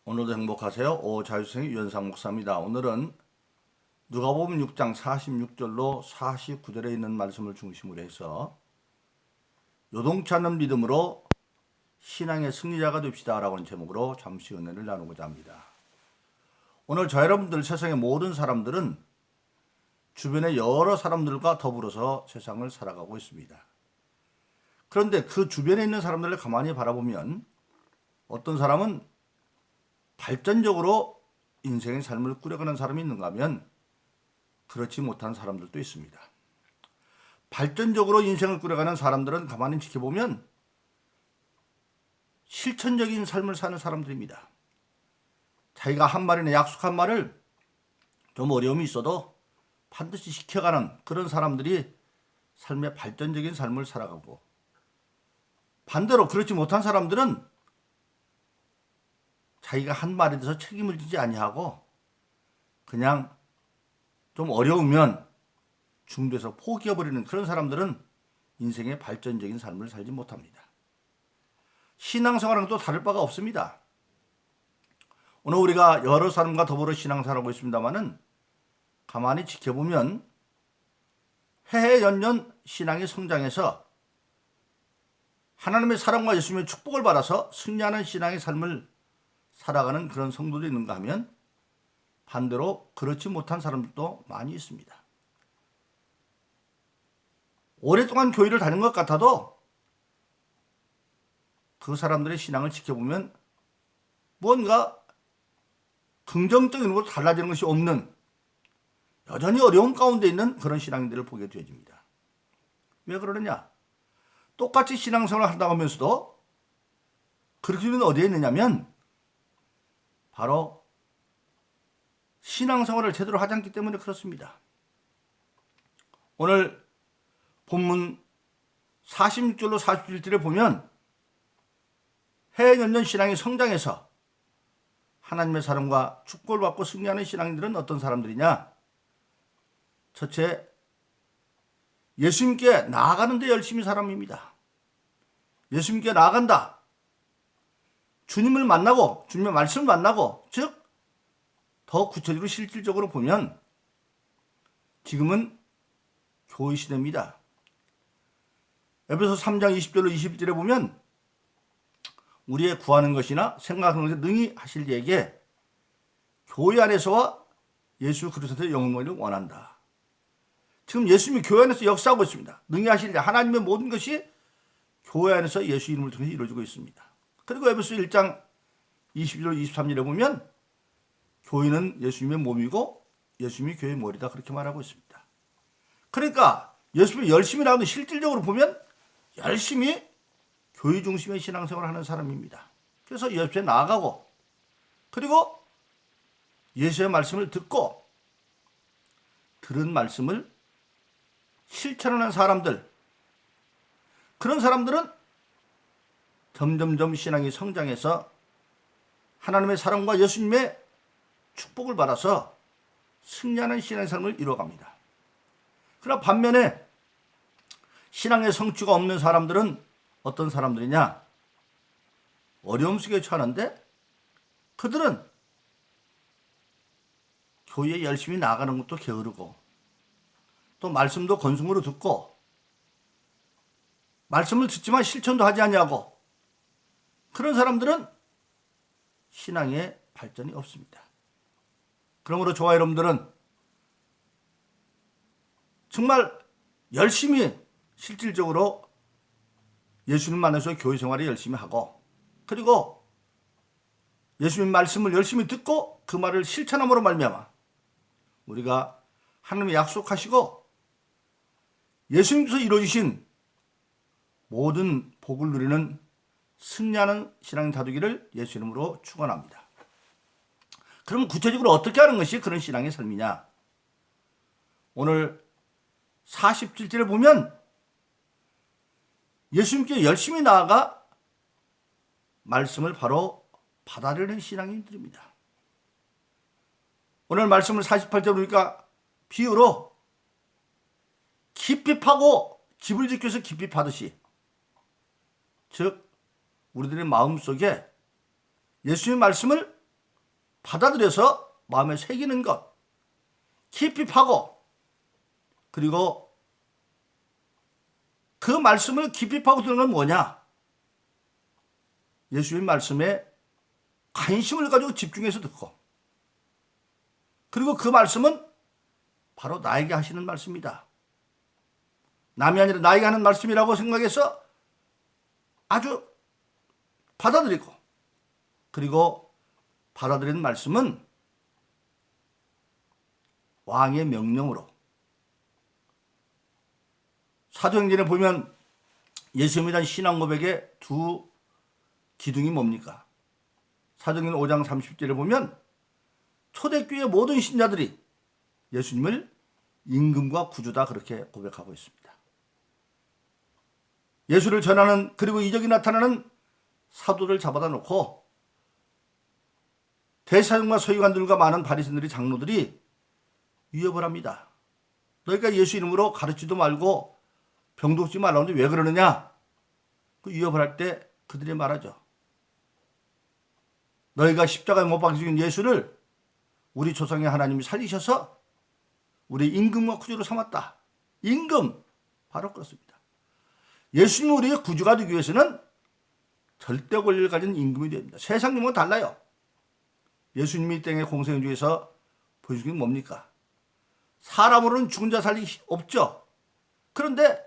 오늘도 행복하세요. 오자유생의 유현상 목사입니다. 오늘은 누가복음 6장 46절로 49절에 있는 말씀을 중심으로 해서 요동치 않는 믿음으로 신앙의 승리자가 됩시다 라고 하는 제목으로 잠시 은혜를 나누고자 합니다. 오늘 저 여러분들 세상의 모든 사람들은 주변의 여러 사람들과 더불어서 세상을 살아가고 있습니다. 그런데 그 주변에 있는 사람들을 가만히 바라보면 어떤 사람은 발전적으로 인생의 삶을 꾸려가는 사람이 있는가 하면 그렇지 못한 사람들도 있습니다. 발전적으로 인생을 꾸려가는 사람들은 가만히 지켜보면 실천적인 삶을 사는 사람들입니다. 자기가 한 말이나 약속한 말을 좀 어려움이 있어도 반드시 지켜가는 그런 사람들이 삶의 발전적인 삶을 살아가고, 반대로 그렇지 못한 사람들은 자기가 한 말에 대해서 책임을 지지 아니하고 그냥 좀 어려우면 중도에서 포기해버리는 그런 사람들은 인생의 발전적인 삶을 살지 못합니다. 신앙생활은 또 다를 바가 없습니다. 오늘 우리가 여러 사람과 더불어 신앙생활하고 있습니다만은 가만히 지켜보면 해해 연년 신앙의 성장에서 하나님의 사랑과 예수님의 축복을 받아서 승리하는 신앙의 삶을 살아가는 그런 성도도 있는가 하면 반대로 그렇지 못한 사람들도 많이 있습니다. 오랫동안 교회를 다닌 것 같아도 그 사람들의 신앙을 지켜보면 무언가 긍정적인 것으로 달라지는 것이 없는, 여전히 어려운 가운데 있는 그런 신앙인들을 보게 되어집니다. 왜 그러느냐? 똑같이 신앙생활을 한다고 하면서도 그렇게는 어디에 있느냐면 바로 신앙생활을 제대로 하지 않기 때문에 그렇습니다. 오늘 본문 46절로 47절에 보면 해에 연년 신앙의 성장에서 하나님의 사랑과 축복을 받고 승리하는 신앙인들은 어떤 사람들이냐? 첫째, 예수님께 나아가는 데 열심히 사람입니다. 예수님께 나아간다. 주님을 만나고 주님의 말씀을 만나고, 즉 더 구체적으로 실질적으로 보면 지금은 교회 시대입니다. 에베소 3장 20절로 21절에 보면 우리의 구하는 것이나 생각하는 것에 능히 하실 이에게 교회 안에서와 예수 그리스도의 영광을 원한다. 지금 예수님이 교회 안에서 역사하고 있습니다. 능히 하실 일, 하나님의 모든 것이 교회 안에서 예수 이름을 통해서 이루어지고 있습니다. 그리고 에베소 1장 22절 23절에 보면 교회는 예수님의 몸이고 예수님이 교회의 머리다, 그렇게 말하고 있습니다. 그러니까 예수님이 열심히 나오는, 실질적으로 보면 열심히 교회 중심의 신앙생활을 하는 사람입니다. 그래서 예수에 나아가고, 그리고 예수의 말씀을 듣고 들은 말씀을 실천하는 사람들, 그런 사람들은 점점점 신앙이 성장해서 하나님의 사랑과 예수님의 축복을 받아서 승리하는 신앙의 삶을 이루어갑니다. 그러나 반면에 신앙의 성취가 없는 사람들은 어떤 사람들이냐? 어려움 속에 처하는데 그들은 교회에 열심히 나가는 것도 게으르고, 또 말씀도 건성으로 듣고, 말씀을 듣지만 실천도 하지 아니하고, 그런 사람들은 신앙의 발전이 없습니다. 그러므로 저와 여러분들은 정말 열심히 실질적으로 예수님 만나서 교회 생활을 열심히 하고, 그리고 예수님 말씀을 열심히 듣고 그 말을 실천함으로 말미암아 우리가 하나님이 약속하시고 예수님께서 이루어주신 모든 복을 누리는 승리하는 신앙이 다되기를 예수 이름으로 축원합니다. 그럼 구체적으로 어떻게 하는 것이 그런 신앙의 삶이냐? 오늘 47절에 보면 예수님께 열심히 나아가 말씀을 바로 받아들이는 신앙인들입니다. 오늘 말씀을 48절 보니까 비유로 깊이 파고 집을 지켜서 깊이 파듯이, 즉 우리들의 마음속에 예수님의 말씀을 받아들여서 마음에 새기는 것, 깊이 파고, 그리고 그 말씀을 깊이 파고드는 건 뭐냐? 예수님 말씀에 관심을 가지고 집중해서 듣고, 그리고 그 말씀은 바로 나에게 하시는 말씀이다. 남이 아니라 나에게 하는 말씀이라고 생각해서 아주 받아들이고, 그리고 받아들이는 말씀은 왕의 명령으로. 사도행전에 보면 예수님에 대한 신앙 고백의 두 기둥이 뭡니까? 사도행전 5장 30절에 보면 초대교회 모든 신자들이 예수님을 임금과 구주다 그렇게 고백하고 있습니다. 예수를 전하는, 그리고 이적이 나타나는 사도를 잡아다 놓고 대사장과 서기관들과 많은 바리새인들이, 장로들이 위협을 합니다. 너희가 예수 이름으로 가르치도 말고 병도 없지 말라는데 왜 그러느냐? 그 위협을 할 때 그들이 말하죠. 너희가 십자가에 못 박혀 죽인 예수를 우리 조상의 하나님이 살리셔서 우리 임금과 구주로 삼았다. 임금, 바로 그렇습니다. 예수님이 우리의 구주가 되기 위해서는 절대 권리를 가진 임금이 됩니다. 세상 임금은 달라요. 예수님이 이 땅의 공생애 중에서 보여준 게 뭡니까? 사람으로는 죽은 자 살리 없죠. 그런데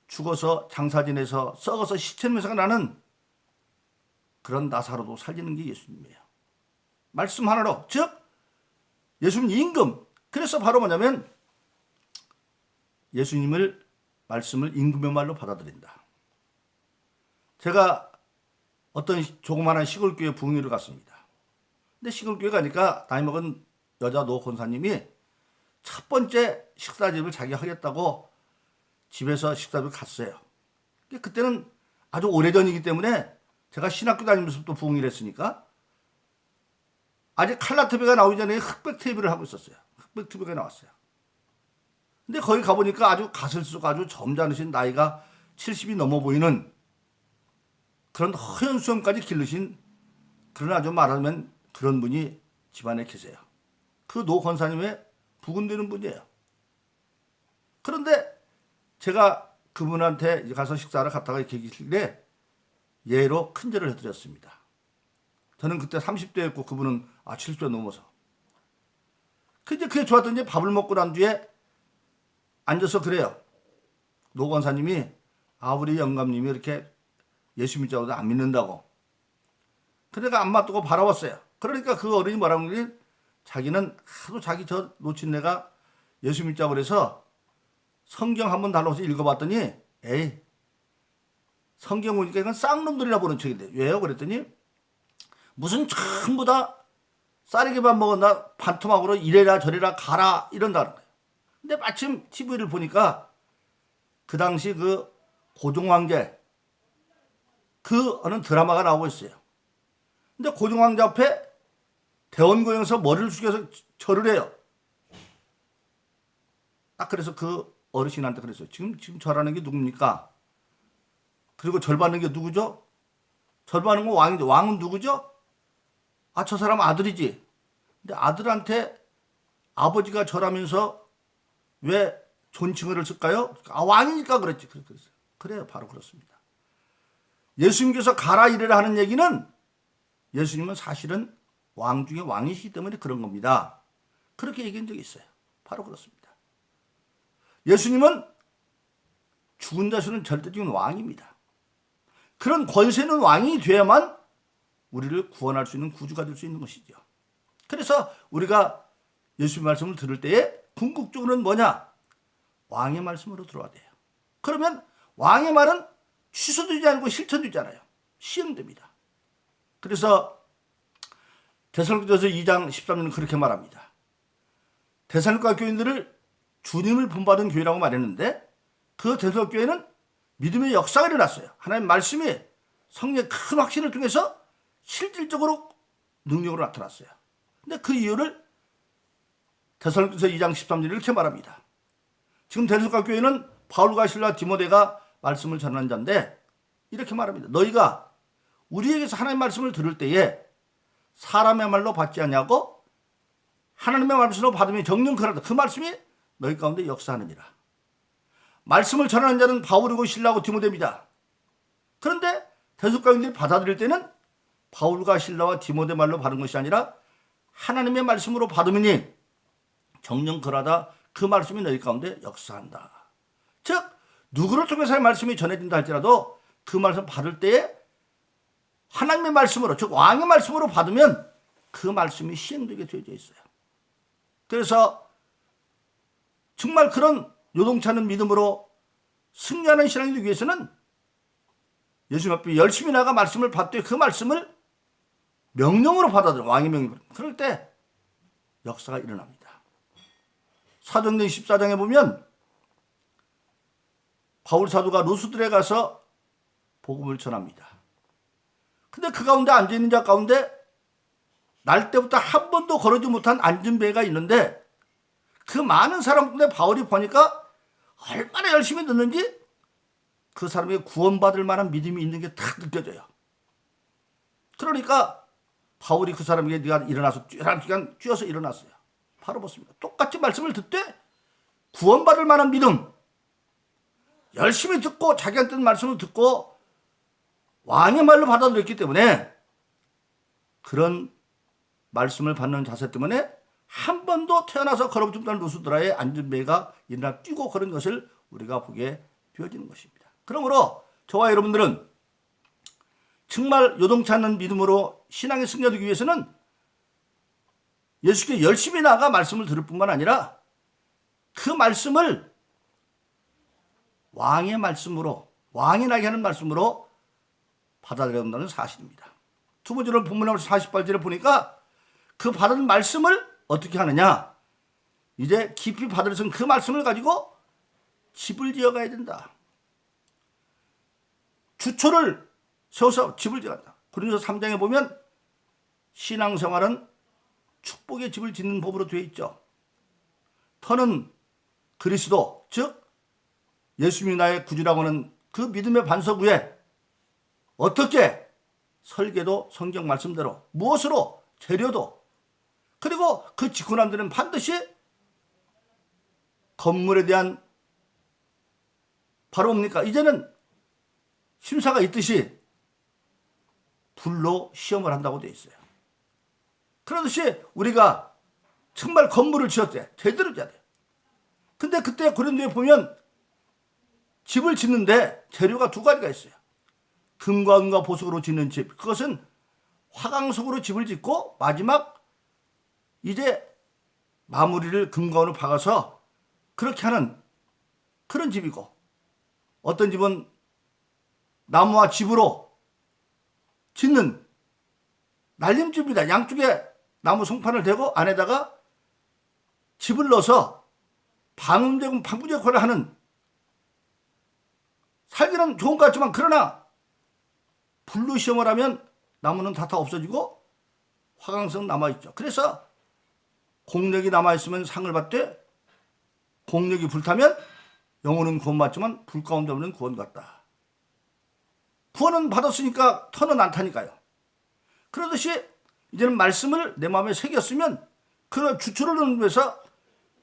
죽어서 장사 지내서 썩어서 시체 냄새가 나는 그런 나사로도 살리는 게 예수님이에요. 말씀 하나로, 즉 예수님 임금. 그래서 바로 뭐냐면 예수님을, 말씀을 임금의 말로 받아들인다. 제가 어떤 조그마한 시골교회 부흥회를 갔습니다. 근데 시골교회 가니까 나이 먹은 여자 노 권사님이 첫 번째 식사집을 자기가 하겠다고 집에서 식사집을 갔어요. 그때는 아주 오래전이기 때문에 제가 신학교 다니면서부터 부흥회를 했으니까 아직 칼라 TV가 나오기 전에 흑백 TV를 하고 있었어요. 흑백 TV가 나왔어요. 근데 거기 가보니까 아주 가슬수록 아주 점잖으신, 나이가 70이 넘어 보이는 그런 허연 수염까지 기르신, 그런 아주 말하면 그런 분이 집안에 계세요. 그 노 권사님의 부근되는 분이에요. 그런데 제가 그분한테 가서 식사를 갔다가 이렇게 계시길래 예로 큰절을 해드렸습니다. 저는 그때 30대였고 그분은 70대 넘어서. 근데 그게 좋았던 게 밥을 먹고 난 뒤에 앉아서 그래요. 노 권사님이 우리 영감님이 이렇게 예수 믿자고도 안 믿는다고. 그러니까 안 맞두고 바라봤어요. 그러니까 그 어른이 뭐라고 그러니, 자기는 하도 자기 저 놓친 내가 예수 믿자고 그래서 성경 한번 달라고 읽어봤더니, 에이, 성경 보니까 이건 쌍놈들이나 보는 책인데 왜요? 그랬더니 무슨 전부 다 쌀이게만 먹었나 반토막으로 이래라 저래라 가라 이런다는 거예요. 근데 마침 TV를 보니까 그 당시 그 고종황제 그 어느 드라마가 나오고 있어요. 근데 고종황제 앞에 대원고에서 머리를 숙여서 절을 해요. 딱 그래서 그 어르신한테 그랬어요. 지금 절하는 게 누굽니까? 그리고 절 받는 게 누구죠? 절 받는 건 왕인데 왕은 누구죠? 저 사람 아들이지. 근데 아들한테 아버지가 절하면서 왜 존칭어를 쓸까요? 왕이니까 그랬지. 그랬어요. 그래요. 바로 그렇습니다. 예수님께서 가라 이래라 하는 얘기는 예수님은 사실은 왕 중에 왕이시기 때문에 그런 겁니다. 그렇게 얘기한 적이 있어요. 바로 그렇습니다. 예수님은 죽은 자수는 절대적인 왕입니다. 그런 권세 있는 왕이 돼야만 우리를 구원할 수 있는 구주가 될 수 있는 것이죠. 그래서 우리가 예수님 말씀을 들을 때에 궁극적으로는 뭐냐? 왕의 말씀으로 들어와야 돼요. 그러면 왕의 말은 취소되지 않고 실천되잖아요. 시행됩니다. 그래서 데살로니가서 2장 13절은 그렇게 말합니다. 데살로니가 교인들을 주님을 본받은 교회라고 말했는데 그 데살로니가 교회는 믿음의 역사가 일어났어요. 하나님 말씀이 성령의 큰 확신을 통해서 실질적으로 능력으로 나타났어요. 근데 그 이유를 데살로니가서 2장 13절에 이렇게 말합니다. 지금 데살로니가 교회는 바울과 실라 디모데가 말씀을 전하는 자인데 이렇게 말합니다. 너희가 우리에게서 하나님 말씀을 들을 때에 사람의 말로 받지 않냐고 하나님의 말씀으로 받으면 정령 그러다. 그 말씀이 너희 가운데 역사하느니라. 말씀을 전하는 자는 바울이고 실라고 디모데입니다. 그런데 대속가인들이 받아들일 때는 바울과 실라와 디모데 말로 받은 것이 아니라 하나님의 말씀으로 받으니 정령 그러다. 그 말씀이 너희 가운데 역사한다. 즉 누구를 통해서의 말씀이 전해진다 할지라도 그 말씀 받을 때에 하나님의 말씀으로, 즉 왕의 말씀으로 받으면 그 말씀이 시행되게 되어져 있어요. 그래서 정말 그런 요동치 않은 믿음으로 승리하는 신앙이 되기 위해서는 예수님 앞에 열심히 나가 말씀을 받되 그 말씀을 명령으로 받아들여, 왕의 명령. 그럴 때 역사가 일어납니다. 사도행전 14장에 보면 바울 사도가 루스드레에 가서 복음을 전합니다. 근데 그 가운데 앉아있는 자 가운데 날 때부터 한 번도 걸어지 못한 앉은 배가 있는데 그 많은 사람 가운데 바울이 보니까 얼마나 열심히 듣는지 그 사람에게 구원받을 만한 믿음이 있는 게 딱 느껴져요. 그러니까 바울이 그 사람에게 네가 일어나서 뛰어서 일어났어요. 바로 보습니다. 똑같이 말씀을 듣되 구원받을 만한 믿음, 열심히 듣고 자기한테 말씀을 듣고 왕의 말로 받아들였기 때문에 그런 말씀을 받는 자세 때문에 한 번도 태어나서 걸어붙지 못한 루스드라의 앉은 배가 일어나 뛰고 그런 것을 우리가 보게 되어지는 것입니다. 그러므로 저와 여러분들은 정말 요동치 않는 믿음으로 신앙에 승리하기 위해서는 예수께 열심히 나아가 말씀을 들을 뿐만 아니라 그 말씀을 왕의 말씀으로, 왕이 나게 하는 말씀으로 받아들여야 한다는 사실입니다. 두 번째로 본문에 48절에 보니까 그 받은 말씀을 어떻게 하느냐, 이제 깊이 받아들여서 그 말씀을 가지고 집을 지어가야 된다. 주초를 세워서 집을 지어간다. 고린도서 3장에 보면 신앙생활은 축복의 집을 짓는 법으로 되어 있죠. 터는 그리스도, 즉 예수님이 나의 구주라고 하는 그 믿음의 반석 위에 어떻게 설계도 성경 말씀대로 무엇으로 재료도, 그리고 그 짓고 난 데는 반드시 건물에 대한 바로 뭡니까? 이제는 심사가 있듯이 불로 시험을 한다고 되어 있어요. 그러듯이 우리가 정말 건물을 지었대. 제대로 지어야 돼. 근데 그때 고린도에 보면 집을 짓는데 재료가 두 가지가 있어요. 금과 은과 보석으로 짓는 집. 그것은 화강석으로 집을 짓고 마지막 이제 마무리를 금과 은으로 박아서 그렇게 하는 그런 집이고, 어떤 집은 나무와 집으로 짓는 날림집입니다. 양쪽에 나무 송판을 대고 안에다가 집을 넣어서 방부 역할을 하는, 살기는 좋은 것 같지만 그러나 불로 시험을 하면 나무는 다 없어지고 화강석 남아있죠. 그래서 공력이 남아있으면 상을 받되 공력이 불타면 영혼은 구원받지만 불 가운데 없는 구원 같다. 구원은 받았으니까 터는 안 타니까요. 그러듯이 이제는 말씀을 내 마음에 새겼으면 그런 주초를 넣는 위해서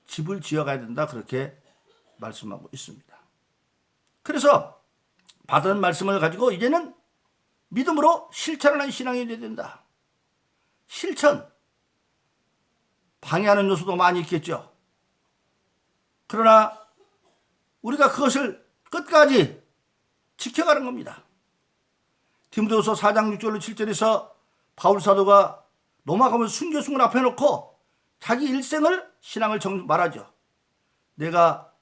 집을 지어가야 된다. 그렇게 말씀하고 있습니다. 그래서 받은 말씀을 가지고 이제는 믿음으로 실천하는 신앙이 되어야 된다. 실천. 방해하는 요소도 많이 있겠죠. 그러나 우리가 그것을 끝까지 지켜가는 겁니다. 디모데후서 4장 6절로 7절에서 바울 사도가 로마 가면 순교승을 앞에 놓고 자기 일생을 신앙을 말하죠. 내가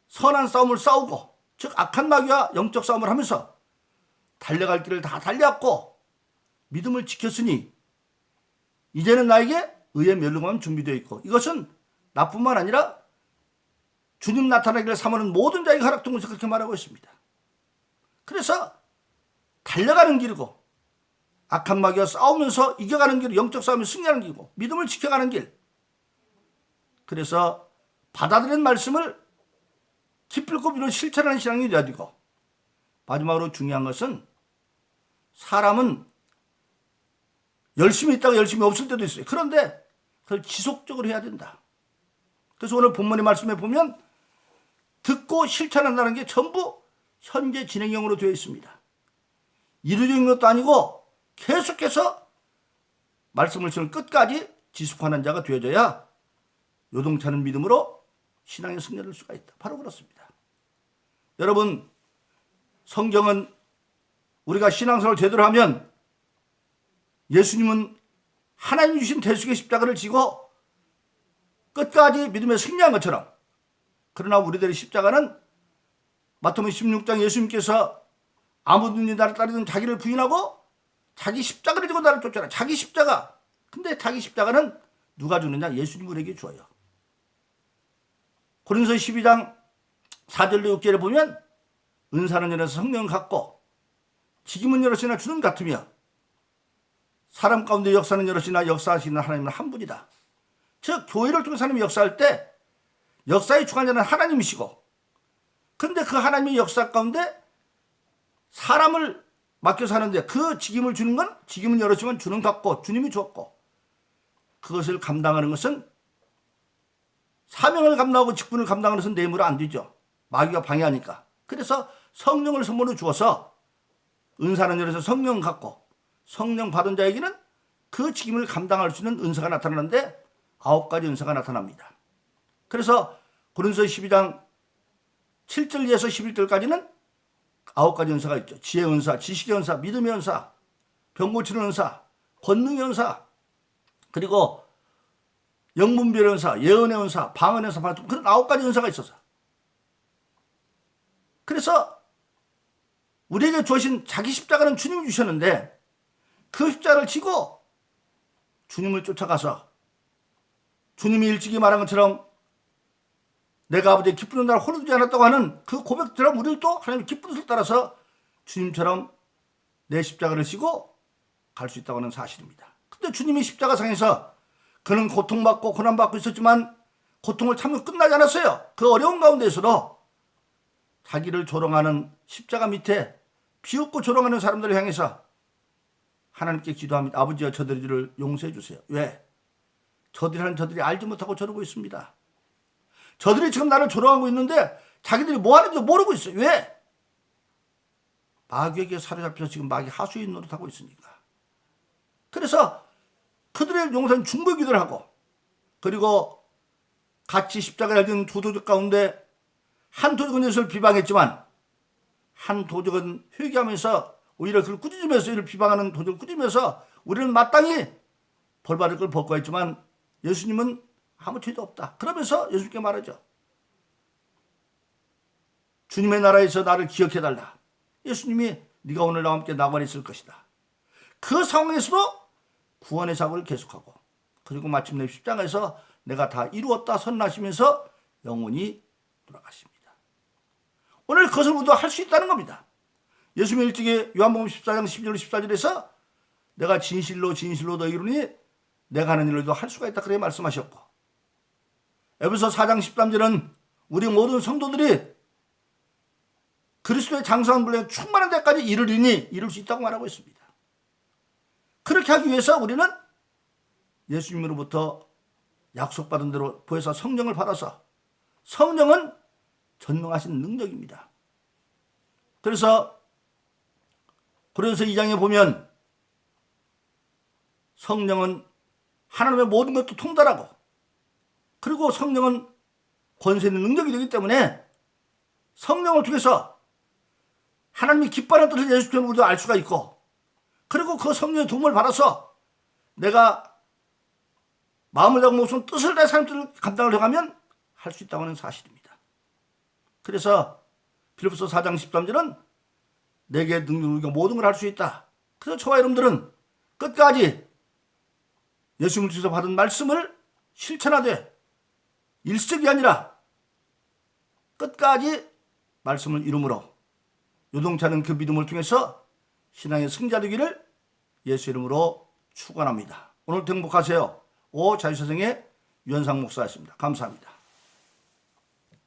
선한 싸움을 싸우고, 즉 악한 마귀와 영적 싸움을 하면서 달려갈 길을 다 달려왔고 믿음을 지켰으니 이제는 나에게 의의 멸류관은 준비되어 있고, 이것은 나뿐만 아니라 주님 나타나기를 사모하는 모든 자에게 허락된 것을 그렇게 말하고 있습니다. 그래서 달려가는 길이고 악한 마귀와 싸우면서 이겨가는 길, 영적 싸움에 승리하는 길이고 믿음을 지켜가는 길. 그래서 받아들인 말씀을 기필코 믿어 실천하는 신앙이 되어야 되고, 마지막으로 중요한 것은 사람은 열심히 있다가 열심히 없을 때도 있어요. 그런데 그걸 지속적으로 해야 된다. 그래서 오늘 본문의 말씀에 보면 듣고 실천한다는 게 전부 현재 진행형으로 되어 있습니다. 이루어진 것도 아니고 계속해서 말씀을 지금 끝까지 지속하는 자가 되어져야 요동차는 믿음으로 신앙의 승리를 할 수가 있다. 바로 그렇습니다. 여러분, 성경은 우리가 신앙생활을 제대로 하면 예수님은 하나님이 주신 대속의 십자가를 지고 끝까지 믿음에 승리한 것처럼, 그러나 우리들의 십자가는 마태복음 16장 예수님께서 아무든지 나를 따르든 자기를 부인하고 자기 십자가를 지고 나를 쫓아라. 자기 십자가. 근데 자기 십자가는 누가 주느냐? 예수님 우리에게 줘요. 고린도서 12장 4절로 6절에 보면 은사는 열어서 성령을 갖고 직임은 여럿이나 주는 같으며 사람 가운데 역사는 여럿이나 역사하시는 하나님은 한 분이다. 즉 교회를 통해서 하나님이 역사할 때 역사의 주관자는 하나님이시고, 근데 그 하나님의 역사 가운데 사람을 맡겨서 하는데 그 직임을 주는 건 직임은 여럿이면 주는 같고 주님이 주었고, 그것을 감당하는 것은 사명을 감당하고 직분을 감당하는 것은 내 힘으로 안 되죠. 마귀가 방해하니까. 그래서 성령을 선물로 주어서 은사는 열어서 성령 갖고 성령 받은 자에게는 그 직임을 감당할 수 있는 은사가 나타나는데 9가지 은사가 나타납니다. 그래서 고린도서 12장 7절에서 11절까지는 9가지 은사가 있죠. 지혜의 은사, 지식의 은사, 믿음의 은사, 병 고치는 은사, 권능의 은사, 그리고 영분별의 은사, 예언의 은사, 방언의 은사, 그런 9가지 은사가 있어서, 그래서 우리에게 주어진 자기 십자가는 주님이 주셨는데 그 십자가를 지고 주님을 쫓아가서 주님이 일찍이 말한 것처럼 내가 아버지의 기쁘는 날 홀로 두지 않았다고 하는 그 고백처럼 우리를 또 하나님의 기쁜 뜻을 따라서 주님처럼 내 십자가를 지고 갈 수 있다고 하는 사실입니다. 근데 주님이 십자가상에서 그는 고통받고 고난받고 있었지만 고통을 참으면 끝나지 않았어요. 그 어려운 가운데에서도 자기를 조롱하는 십자가 밑에 비웃고 조롱하는 사람들을 향해서 하나님께 기도합니다. 아버지여 저들을 용서해 주세요. 왜? 저들이 알지 못하고 저러고 있습니다. 저들이 지금 나를 조롱하고 있는데 자기들이 뭐 하는지 모르고 있어요. 왜? 마귀에게 사로잡혀서 지금 마귀 하수인 노릇하고 있으니까. 그래서 그들의 용서는 중보 기도를 하고, 그리고 같이 십자가를 진 두 도적 가운데 한 도적은 예수를 비방했지만 한 도적은 회개하면서 오히려 그를 꾸짖으면서 이를 비방하는 도적을 꾸짖으면서 우리는 마땅히 벌받을 걸 벗고 했지만 예수님은 아무 죄도 없다. 그러면서 예수님께 말하죠. 주님의 나라에서 나를 기억해달라. 예수님이 네가 오늘 나와 함께 나관에 있을 것이다. 그 상황에서도 구원의 사고를 계속하고, 그리고 마침내 십자가에서 내가 다 이루었다 선언하시면서 영원히 돌아가십니다. 오늘 그것을 우리도 할 수 있다는 겁니다. 예수님이 일찍이 요한복음 14장 12절 14절에서 내가 진실로 너희로 이르니 내가 하는 일을 할 수가 있다 그렇게 말씀하셨고, 에베소 4장 13절은 우리 모든 성도들이 그리스도의 장성한 분량에 충만한 데까지 이르리니 이룰 수 있다고 말하고 있습니다. 그렇게 하기 위해서 우리는 예수님으로부터 약속받은 대로 보혜사 성령을 받아서, 성령은 전능하신 능력입니다. 그래서 고린도서 2장에 보면 성령은 하나님의 모든 것도 통달하고, 그리고 성령은 권세 있는 능력이 되기 때문에 성령을 통해서 하나님이 기뻐하는 뜻을 예수님을 우리도 알 수가 있고, 그리고 그 성령의 도움을 받아서 내가 마음을 다하고 목숨 뜻을 다해 삶의 뜻을 감당을 해가면 할 수 있다고 하는 사실입니다. 그래서 빌립보서 4장 13절은 내게 능력을 모든 걸 할 수 있다. 그래서 저와 여러분들은 끝까지 예수님을 통해서 받은 말씀을 실천하되 일색이 아니라 끝까지 말씀을 이름으로 요동차는 그 믿음을 통해서 신앙의 승자 되기를 예수 이름으로 축원합니다. 오늘도 행복하세요. 자유세상의 유현상 목사였습니다. 감사합니다.